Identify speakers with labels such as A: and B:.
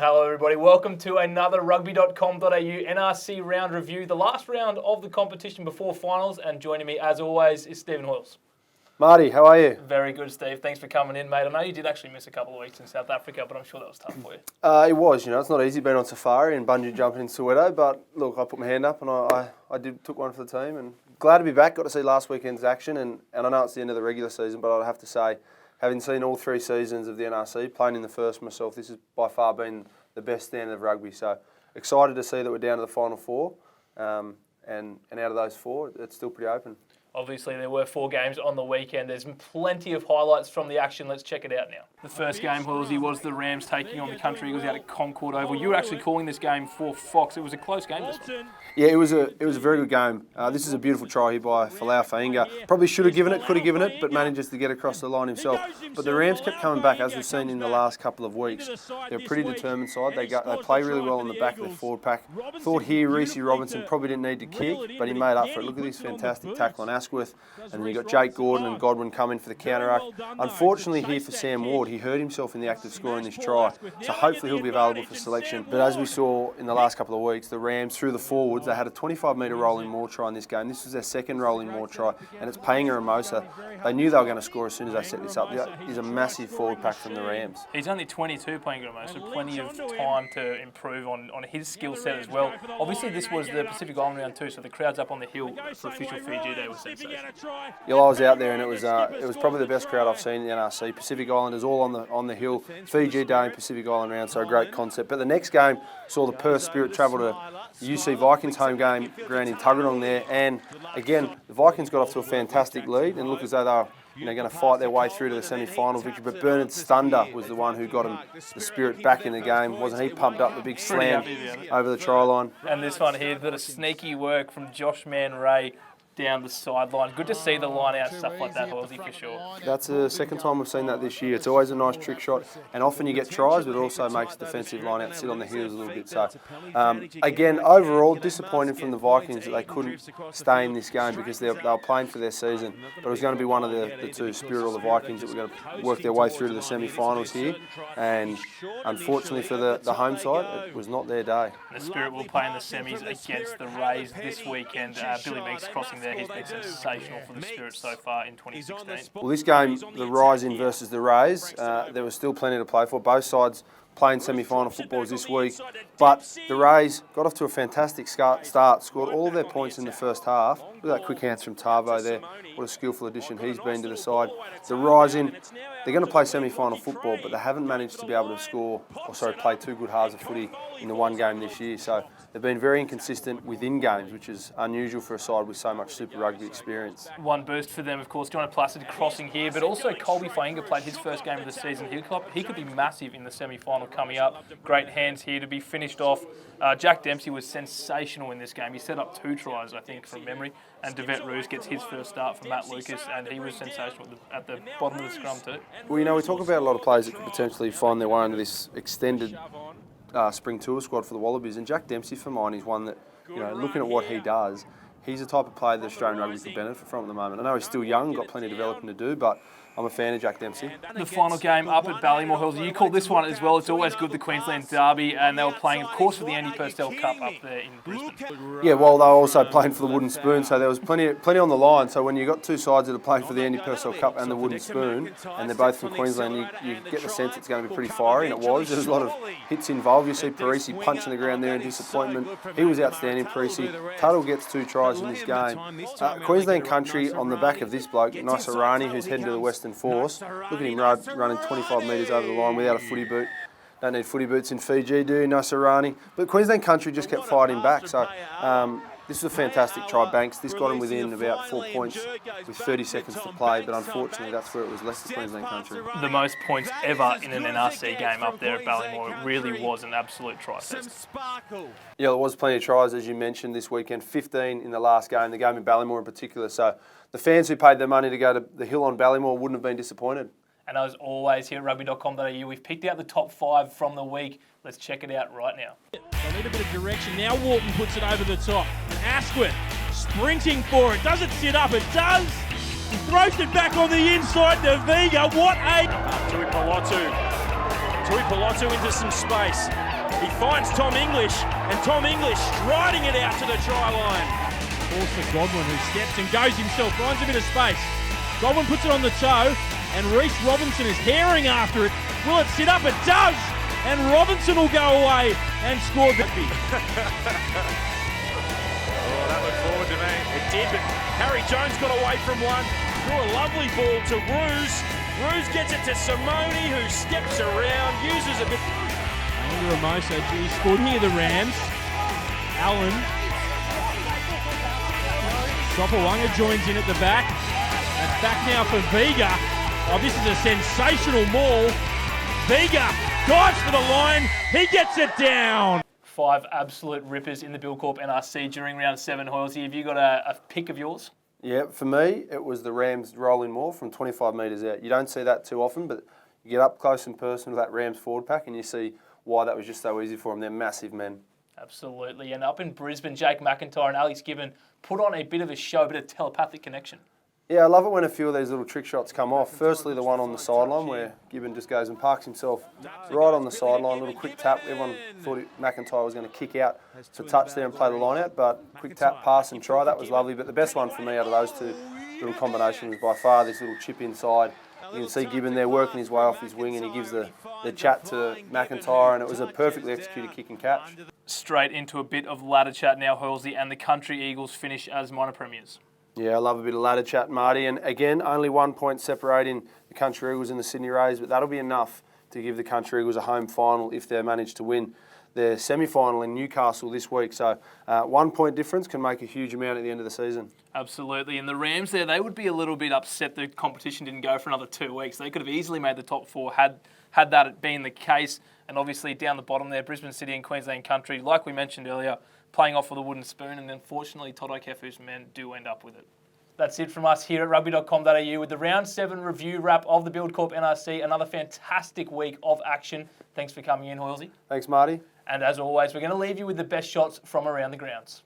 A: Hello everybody, welcome to another rugby.com.au NRC round review, the last round of the competition before finals, and joining me as always is Stephen Hoyles.
B: Marty, how are you?
A: Very good, Steve. Thanks for coming in, mate. I know you did actually miss a couple of weeks in South Africa, but I'm sure that was tough for you.
B: It was, it's not easy being on safari and bungee jumping in Soweto, but look, I put my hand up and I took one for the team, and glad to be back. Got to see last weekend's action, and I know it's the end of the regular season, but I'd have to say, having seen all three seasons of the NRC, playing in the first myself, this has by far been the best standard of rugby. So excited to see that we're down to the final four, and out of those four, it's still pretty open.
A: Obviously, there were 4 games on the weekend. There's plenty of highlights from the action. Let's check it out now. The first game, Hoylesy, was the Rams taking on the Country Eagles out at Concord Oval. You were actually calling this game for Fox. It was a close game, this one.
B: Yeah, it was a very good game. This is a beautiful try here by Folau Fainga. Probably should have given it, could have given it, but manages to get across the line himself. But the Rams kept coming back, as we've seen in the last couple of weeks. They're a pretty determined side. They play really well in the back of the forward pack. Thought here Reece Robinson probably didn't need to kick, but he made up for it. Look at this fantastic tackle on Asquith. And then you got Jake Gordon and Godwin coming for the counteract. Unfortunately here for Sam Ward, he hurt himself in the act of scoring this try. So hopefully he'll be available for selection. But as we saw in the last couple of weeks, the Rams through the forwards, they had a 25-metre rolling maul try in this game. This was their second rolling maul try, and it's Painga and Mosa. They knew they were going to score as soon as they set this up. He's a massive forward pack from the Rams.
A: He's only 22, Painga and Mosa, so plenty of time to improve on his skill set as well. Obviously, this was the Pacific Island round 2, so the crowds up on the hill for official Fiji Day was sensational.
B: Yeah, I was out there, and it was probably the best crowd I've seen in the NRC. Pacific Islanders all on the hill. Fiji Day and Pacific Island round, so a great concept. But the next game saw the Perth Spirit travel to the UC Vikings home game ground in Tuggeranong there, and again the Vikings got off to a fantastic lead and looked as though they were going to fight their way through to the semi-final victory. But Bernard Stunder was the one who got the Spirit back in the game. Wasn't he pumped up the big slam over the try line?
A: And this one here, a bit of sneaky work from Josh Man-Ray down the sideline. Good to see the line out, stuff like that, Hoylesy, for sure.
B: That's the second time we've seen that this year. It's always a nice trick shot, and often you get tries, but it also makes the defensive line out sit on the heels a little bit. So, again, overall, disappointed from the Vikings that they couldn't stay in this game because they were playing for their season. But it was going to be one of the two, Spirit or the Vikings, that were going to work their way through to the semi-finals here. And unfortunately for the home side, it was not their day.
A: The Spirit will play in the semis against the Rays this weekend. Billy Meeks crossing there. He's been sensational for the Spirit so far in 2016.
B: Well, this game, the Rising versus the Rays, there was still plenty to play for. Both sides playing semi-final footballs this week, but the Rays got off to a fantastic start, scored all of their points in the first half. Look at that quick hands from Tavo there. What a skillful addition he's been to the side. The Rising, they're going to play semi-final football, but they haven't managed to be able to play 2 good halves of footy in the one game this year. So they've been very inconsistent within games, which is unusual for a side with so much Super Rugby experience.
A: One boost for them, of course, Johnny Placid crossing here, but also Colby Fainga played his first game of the season. He could be massive in the semi-final coming up. Great hands here to be finished off. Jack Dempsey was sensational in this game. He set up 2 tries, I think, from memory, and Devet Roos gets his first start from Matt Lucas, and he was sensational at the bottom of the scrum too.
B: Well, we talk about a lot of players that could potentially find their way into this extended spring tour squad for the Wallabies, and Jack Dempsey for mine is one that, looking at what he does, he's the type of player that Australian rugby could benefit from at the moment. I know he's still young, got plenty of developing to do, but I'm a fan of Jack Dempsey.
A: The final game up at Ballymore Hills. You called this one as well. It's always good, the Queensland Derby, and they were playing, of course, for the Andy Purcell Cup up there in Brisbane.
B: Yeah, well, they were also playing for the Wooden Spoon, so there was plenty on the line. So when you got 2 sides that are playing for the Andy Purcell Cup and the Wooden Spoon, and they're both from Queensland, you get the sense it's going to be pretty fiery, and it was. There was a lot of hits involved. You see Parisi punching the ground there in disappointment. He was outstanding, Parisi. Tuttle gets 2 tries in this game. Queensland country on the back of this bloke, Naisarani, who's heading to the Western Force. Look at him running 25 metres over the line without a footy boot. Don't need footy boots in Fiji, do you, Naisarani? But Queensland country just kept fighting back. So this was a fantastic try, Banks. This got him within about 4 points with 30 seconds to play, but unfortunately that's where it was left to Queensland country.
A: The most points ever in an NRC game up there at Ballymore. It really was an absolute try fest.
B: Yeah, there was plenty of tries, as you mentioned, this weekend. 15 in the last game, the game in Ballymore in particular. So the fans who paid their money to go to the Hill on Ballymore wouldn't have been disappointed.
A: And as always here at rugby.com.au, we've picked out the top 5 from the week. Let's check it out right now.
C: They need a bit of direction. Now Walton puts it over the top. And Asquith sprinting for it. Does it sit up? It does. He throws it back on the inside to Vega. What a...
D: Tui Pelotu into some space.
C: He finds Tom English, and Tom English striding it out to the try line. Balls for Godwin, who steps and goes himself, finds a bit of space. Godwin puts it on the toe, and Reece Robinson is herring after it. Will it sit up? It does! And Robinson will go away and score the...
D: Oh, that looked forward to me. It did, but Harry Jones got away from one. Threw a lovely ball to Ruse. Ruse gets it to Simone, who steps around, uses a bit...
C: Andy Ramoso, he scored here, the Rams. Allen. Sopawanga joins in at the back. That's back now for Vega. Oh, this is a sensational maul. Vega dives for the line. He gets it down.
A: 5 absolute rippers in the Buildcorp NRC during round 7. Hoylesy, have you got a pick of yours?
B: Yeah, for me, it was the Rams rolling maul from 25 metres out. You don't see that too often, but you get up close and personal to that Rams forward pack and you see why that was just so easy for them. They're massive men.
A: Absolutely. And up in Brisbane, Jake McIntyre and Alex Gibbon put on a bit of a show, a bit of telepathic connection.
B: Yeah, I love it when a few of these little trick shots come off. Firstly, the one on the sideline where Gibbon just goes and parks himself right on the sideline, little quick tap. Everyone thought McIntyre was going to kick out to touch there and play the line out, but quick tap, pass and try, that was lovely. But the best one for me out of those two little combinations was by far this little chip inside. You can see Gibbon there working his way off his wing and he gives the chat to McIntyre, and it was a perfectly executed kick and catch.
A: Straight into a bit of ladder chat now, Hoylesy, and the Country Eagles finish as minor premiers.
B: Yeah, I love a bit of ladder chat, Marty. And again, only 1 point separating the Country Eagles and the Sydney Rays, but that'll be enough to give the Country Eagles a home final if they manage to win their semi-final in Newcastle this week. So 1 point difference can make a huge amount at the end of the season.
A: Absolutely. And the Rams there, they would be a little bit upset the competition didn't go for another 2 weeks. They could have easily made the top 4 had that been the case. And obviously down the bottom there, Brisbane City and Queensland Country, like we mentioned earlier, playing off with a wooden spoon, and unfortunately Toto Kefu's men do end up with it. That's it from us here at rugby.com.au with the Round 7 review wrap of the Buildcorp NRC. Another fantastic week of action. Thanks for coming in, Hoylesy.
B: Thanks, Marty.
A: And as always, we're going to leave you with the best shots from around the grounds.